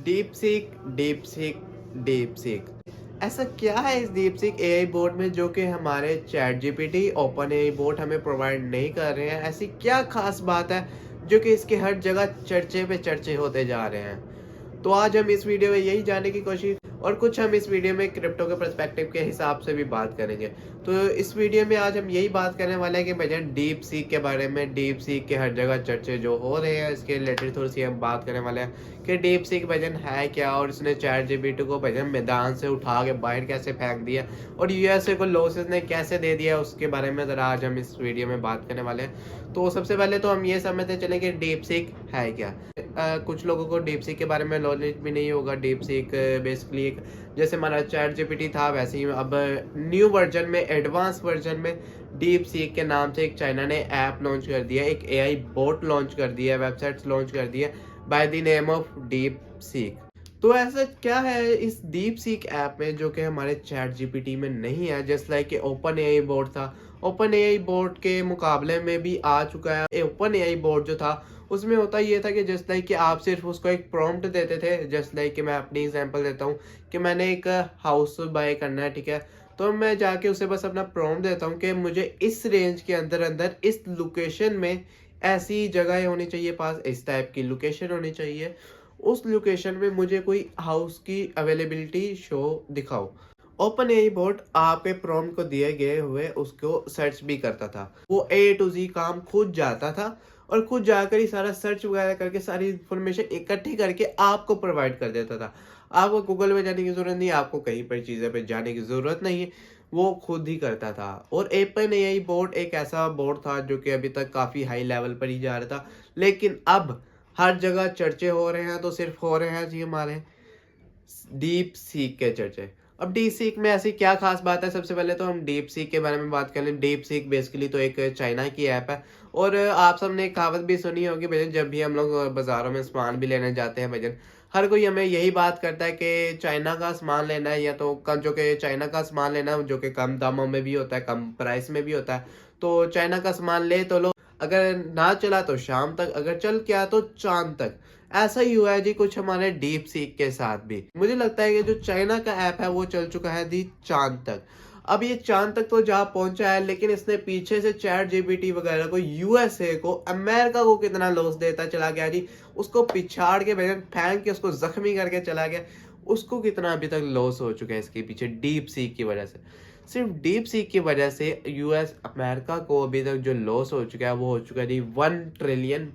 Deep seek, deep seek, deep seek. ऐसा क्या है इस डीप सीक एआई बोट में जो कि हमारे chat GPT, open AI boat हमें प्रोवाइड नहीं कर रहे हैं? ऐसी क्या खास बात है जो कि इसके हर जगह चर्चे पे चर्चे होते जा रहे हैं? तो आज हम इस वीडियो में यही जानने की कोशिश और कुछ हम इस वीडियो में क्रिप्टो के पर्सपेक्टिव के हिसाब से भी बात करेंगे। तो इस वीडियो में आज हम यही बात करने वाले हैं कि भैया डीप सीक के बारे में, डीप सीक के हर जगह चर्चे जो हो रहे हैं इसके रिलेटेड थोड़ी सी हम बात करने वाले हैं कि डीप सीक भजन है क्या और इसने चैट जीपीटी को भजन मैदान से उठा के बाहर कैसे फेंक दिया और यूएसए को लॉसेस ने कैसे दे दिया, उसके बारे में ज़रा आज हम इस वीडियो में बात करने वाले हैं। तो सबसे पहले तो हम ये समझते चलें कि डीप सीक है क्या। कुछ लोगों को डीप सीक के बारे में नॉलेज भी नहीं होगा। डीप सीक बेसिकली एक, जैसे हमारा चैट जीपीटी था वैसे ही अब न्यू वर्जन में, एडवांस वर्जन में डीप सीक के नाम से एक चाइना ने ऐप लॉन्च कर दिया, एक एआई बोट लॉन्च कर दिया, वेबसाइट्स लॉन्च कर दिया by the name of deep seek. तो ऐसा क्या है इस डीप सीक ऐप में जो कि हमारे चैट जीपीटी में नहीं है? जस्ट लाइक कि ओपन एआई बोट था, ओपन एआई बोट के मुकाबले में भी आ चुका है। ओपन एआई बोट जो था उसमें होता ये था कि जस्ट लाइक कि आप सिर्फ उसको एक प्रॉम्प्ट देते थे। जस्ट लाइक कि मैं अपनी एग्जांपल देता हूँ कि मैंने एक हाउस बाय करना है, ठीक है, तो मैं जाके उसे बस अपना प्रॉम्प्ट देता हूँ कि मुझे इस रेंज के अंदर अंदर इस लोकेशन में ऐसी जगह होनी चाहिए, पास इस टाइप की लोकेशन होनी चाहिए, उस लोकेशन में मुझे कोई हाउस की अवेलेबिलिटी शो दिखाओ। ओपन एआई बोट आपके प्रॉम्प्ट को दिए गए हुए उसको सर्च भी करता था। वो ए टू जी काम खुद जाता था और खुद जाकर ही सारा सर्च वगैरह करके सारी इंफॉर्मेशन इकट्ठी करके आपको प्रोवाइड कर देता था। आपको गूगल में जाने की जरूरत नहीं, आपको कहीं पर चीज़ें पे जाने की जरूरत नहीं है, वो खुद ही करता था। और ओपन एआई बोट एक ऐसा बोट था जो कि अभी तक काफ़ी हाई लेवल पर ही जा रहा था, लेकिन अब हर जगह चर्चे हो रहे हैं। तो सिर्फ हो रहे हैं जी हमारे डीप सीक के चर्चे। अब डीप सीक में ऐसी क्या खास बात है? सबसे पहले तो हम डीप सीक के बारे में बात कर लें। डीप सीक बेसिकली तो एक चाइना की ऐप है और आप सबने एक कहावत भी सुनी होगी भजन, जब भी हम लोग बाजारों में सामान भी लेने जाते हैं भजन, हर कोई हमें यही बात करता है कि चाइना का सामान लेना है, या तो कम जो कि चाइना का सामान लेना है जो कि कम दामों में भी होता है, कम प्राइस में भी होता है। तो चाइना का सामान ले तो लो, अगर ना चला तो शाम तक, अगर चल गया तो चांद तक। ऐसा ही हुआ है जी कुछ हमारे डीप सीक के साथ भी। मुझे लगता है कि जो चाइना का ऐप है वो चल चुका है दी चांद तक। अब ये चांद तक तो जा पहुंचा है, लेकिन इसने पीछे से चैट जीपीटी वगैरह को, यूएसए को, अमेरिका को कितना लॉस देता चला गया जी। उसको पिछाड़ के फेंक के उसको जख्मी करके चला गया। उसको कितना अभी तक लॉस हो चुका है इसके पीछे डीप सीक की वजह से। सिर्फ डीप सीक की वजह से यूएस, अमेरिका को अभी तक जो लॉस हो चुका है वो हो चुका है जी $1 ट्रिलियन+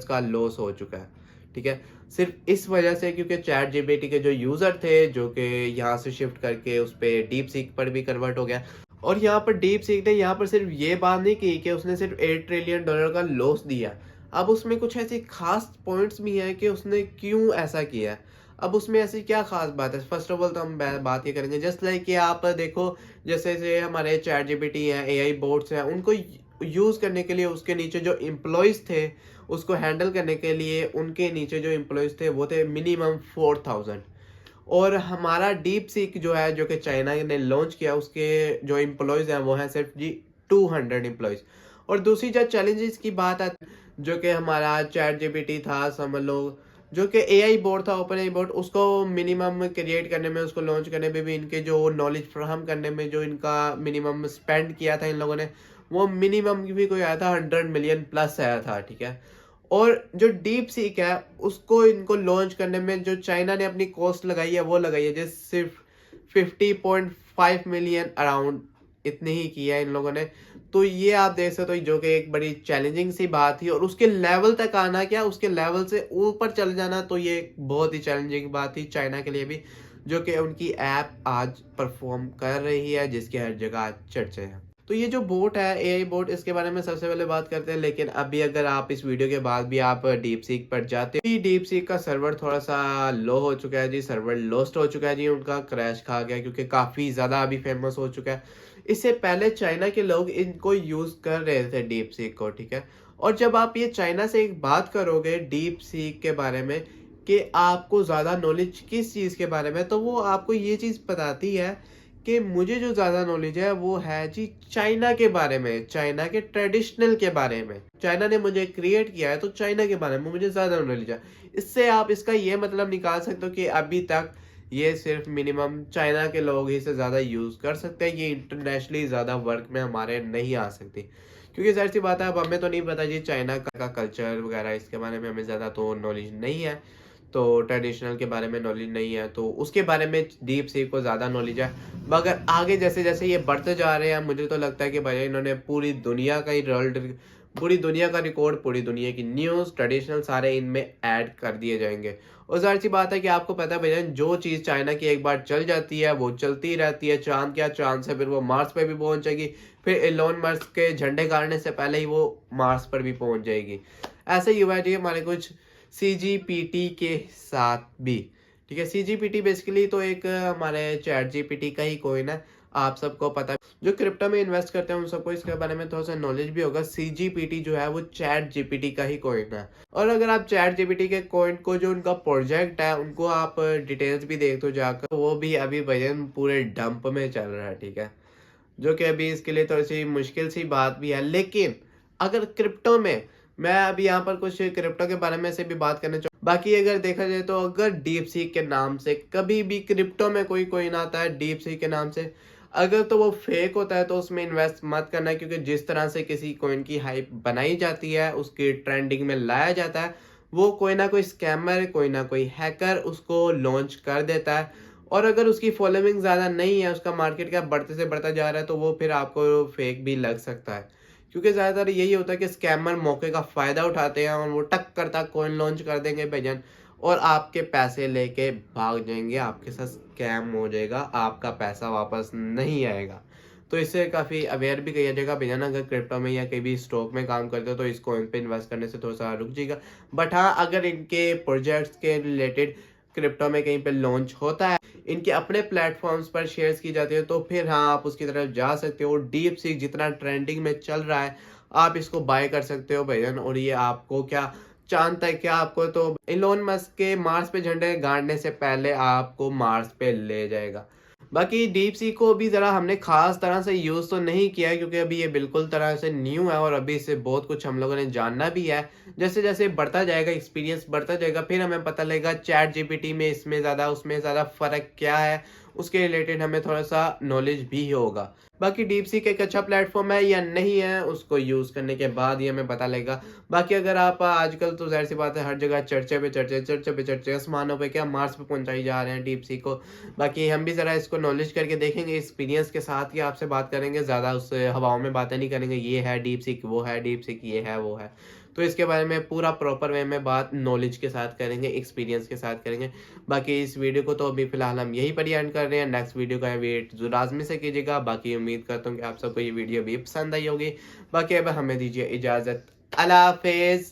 का लॉस हो चुका है, ठीक है, सिर्फ इस वजह से, क्योंकि चैट जीपीटी के जो यूजर थे जो कि यहाँ से शिफ्ट करके उस पे डीप सीक पर भी कन्वर्ट हो गया। और यहाँ पर डीप सीक ने यहाँ पर सिर्फ ये बात नहीं की कि उसने सिर्फ $8 ट्रिलियन का लॉस दिया। अब उसमें कुछ ऐसी खास पॉइंट्स भी हैं कि उसने क्यों ऐसा किया है। अब उसमें ऐसी क्या खास बात है? फर्स्ट ऑफ ऑल तो हम बात ये करेंगे, जस्ट लाइक कि आप देखो, जैसे से हमारे चैट जीपीटी हैं, एआई बोट्स हैं, उनको यूज करने के लिए उसके नीचे जो एम्प्लॉयज थे, उसको हैंडल करने के लिए उनके नीचे जो एम्प्लॉयज थे वो थे मिनिमम 4000। और हमारा डीप सीक जो है, जो कि चाइना ने लॉन्च किया, उसके जो एम्प्लॉयज हैं वो हैं सिर्फ जी 200 एम्प्लॉयज। और दूसरी जो चैलेंजेस की बात आती, जो कि हमारा चैट जीपीटी था, समझ लो, जो कि एआई बोर्ड था, ओपन एआई बोर्ड, उसको मिनिमम क्रिएट करने में, उसको लॉन्च करने में भी, इनके जो नॉलेज फ्राहम करने में जो इनका मिनिमम स्पेंड किया था इन लोगों ने, वो मिनिमम भी कोई आया था 100 मिलियन+ आया था, ठीक है। और जो डीप सीक है उसको इनको लॉन्च करने में जो चाइना ने अपनी कॉस्ट लगाई है वो लगाई है जैसे सिर्फ 50.5 मिलियन अराउंड, इतनी ही की है इन लोगों ने। तो ये आप देख सकते हो जो कि एक बड़ी चैलेंजिंग सी बात थी, और उसके लेवल तक आना, क्या उसके लेवल से ऊपर चल जाना, तो ये एक बहुत ही चैलेंजिंग बात थी चाइना के लिए भी, जो कि उनकी ऐप आज परफॉर्म कर रही है जिसकी हर जगह चर्चे हैं। तो ये जो बोट है, एआई बोट, इसके बारे में सबसे पहले बात करते हैं। लेकिन अभी अगर आप इस वीडियो के बाद भी आप डीप सीक पर जाते हो, डीप सीक का सर्वर थोड़ा सा लो हो चुका है जी, सर्वर लॉस्ट हो चुका है जी, उनका क्रैश खा गया क्योंकि काफ़ी ज़्यादा अभी फेमस हो चुका है। इससे पहले चाइना के लोग इनको यूज़ कर रहे थे डीप सीक को, ठीक है। और जब आप ये चाइना से एक बात करोगे डीप सीक के बारे में कि आपको ज़्यादा नॉलेज किस चीज़ के बारे में, तो वो आपको ये चीज़ बताती है कि मुझे जो ज़्यादा नॉलेज है वो है जी चाइना के बारे में, चाइना के ट्रेडिशनल के बारे में। चाइना ने मुझे क्रिएट किया है तो चाइना के बारे में मुझे ज़्यादा नॉलेज है। इससे आप इसका ये मतलब निकाल सकते हो कि अभी तक ये सिर्फ मिनिमम चाइना के लोग ही इसे ज़्यादा यूज़ कर सकते हैं, ये इंटरनेशनली ज़्यादा वर्क में हमारे नहीं आ सकती। क्योंकि ज़ाहिर सी बात है, अब हमें तो नहीं पता जी चाइना का कल्चर वगैरह, इसके बारे में हमें ज़्यादा तो नॉलेज नहीं है। तो ट्रेडिशनल के बारे में नॉलेज नहीं है, तो उसके बारे में डीप सीक को ज़्यादा नॉलेज है। मगर आगे जैसे-जैसे ये बढ़ते जा रहे हैं, मुझे तो लगता है कि भाई इन्होंने पूरी दुनिया का ही पूरी दुनिया का रिकॉर्ड, पूरी दुनिया की न्यूज़, ट्रेडिशनल सारे इनमें ऐड कर दिए जाएँगे। और ज़ाहिर-सी बात है कि आपको पता है भैया, जो चीज़ चाइना की एक बार चल जाती है, वो चलती ही रहती है। चाँद क्या, चाँद से फिर वो मार्स पे भी पहुँच जाएगी। फिर एलोन मस्क के झंडे गाड़ने से पहले ही वो मार्स पर भी पहुँच जाएगी। ऐसा ही हुआ है जी हमारे कुछ सीजीपीटी के साथ भी। ठीक है, सीजीपीटी बेसिकली तो एक हमारे चैट जीपीटी का ही कॉइन है, आप सबको पता है। जो क्रिप्टो में इन्वेस्ट करते हैं उन सबको इसके बारे में थोड़ा-सा नॉलेज भी होगा। सीजीपीटी जो है वो चैट जीपीटी का ही कॉइन है। और अगर आप चैट जीपीटी के कॉइन को, जो उनका प्रोजेक्ट है, उनको आप डिटेल्स भी देखते हो जाकर, तो वो भी अभी भजन पूरे डंप में चल रहा है, ठीक है। जो कि अभी इसके लिए थोड़ी-सी मुश्किल सी बात भी है। लेकिन अगर क्रिप्टो में, मैं अभी यहाँ पर कुछ क्रिप्टो के बारे में से भी बात करना चाहूँ। बाकी अगर देखा जाए तो अगर डीप सीक के नाम से कभी भी क्रिप्टो में कोई कॉइन आता है डीप सीक के नाम से, अगर तो वो फेक होता है तो उसमें इन्वेस्ट मत करना। क्योंकि जिस तरह से किसी कॉइन की हाइप बनाई जाती है, उसकी ट्रेंडिंग में लाया जाता है, वो कोई ना कोई स्कैमर, कोई ना कोई हैकर उसको लॉन्च कर देता है। और अगर उसकी फॉलोइंग ज़्यादा नहीं है, उसका मार्केट कैप बढ़ते से बढ़ता जा रहा है, तो वो फिर आपको फेक भी लग सकता है। क्योंकि ज़्यादातर यही होता है कि स्कैमर मौके का फ़ायदा उठाते हैं और वो टक करता कॉइन लॉन्च कर देंगे भैया, और आपके पैसे लेके भाग जाएँगे, आपके साथ स्कैम हो जाएगा, आपका पैसा वापस नहीं आएगा। तो इससे काफ़ी अवेयर भी किया जाएगा भैया, अगर क्रिप्टो में या कहीं भी स्टॉक में काम करते हो तो इस कॉइन पे इन्वेस्ट करने से थोड़ा-सा रुक जाइएगा। बट हाँ, अगर इनके प्रोजेक्ट्स के रिलेटेड क्रिप्टो में कहीं पे लॉन्च होता है, इनके अपने प्लेटफ़ॉर्म्स पर शेयर्स की जाती है, तो फिर हाँ, आप उसकी तरफ जा सकते हो। डीप सीक जितना ट्रेंडिंग में चल रहा है, आप इसको बाय कर सकते हो भैया। और ये आपको क्या चाँद तक, क्या आपको तो इलोन मस्क के मार्स पे झंडे गाड़ने से पहले आपको मार्स पे ले जाएगा। बाकी डीप सीक को अभी ज़रा हमने ख़ास तरह से यूज़ तो नहीं किया है, क्योंकि अभी ये बिल्कुल तरह से न्यू है और अभी इससे बहुत कुछ हम लोगों ने जानना भी है। जैसे-जैसे बढ़ता जाएगा, एक्सपीरियंस बढ़ता जाएगा, फिर हमें पता लगेगा चैट जीपीटी में इसमें ज़्यादा, उसमें ज़्यादा फ़र्क क्या है, उसके रिलेटेड हमें थोड़ा-सा नॉलेज भी होगा। बाकी डीप सीक एक अच्छा प्लेटफ़ॉर्म है या नहीं है, उसको यूज़ करने के बाद ही हमें पता लगेगा। बाकी अगर आप आजकल तो ज़ाहिर-सी बात है, हर जगह चर्चे पे चर्चे, चर्चे पे चर्चे, आसमानों पे क्या मार्स पे पहुँचाई जा रहे हैं डीप सीक को। बाकी हम भी ज़रा इसको नॉलेज करके देखेंगे, एक्सपीरियंस के साथ ही आपसे बात करेंगे, ज़्यादा उस हवाओं में बातें नहीं करेंगे, ये है डीप सीक, वो है डीप सीक, ये है, वो है। तो इसके बारे में पूरा प्रॉपर वे में बात नॉलेज के साथ करेंगे, एक्सपीरियंस के साथ करेंगे। बाकी इस वीडियो को तो अभी फ़िलहाल हम यहीं पर ही एंड कर रहे हैं। नेक्स्ट वीडियो का वेट ज़ो लाज़मी से कीजिएगा। बाकी उम्मीद करता हूँ कि आप सबको ये वीडियो भी पसंद आई होगी। बाकी अब हमें दीजिए इजाज़त। अल्लाह हाफ़िज़।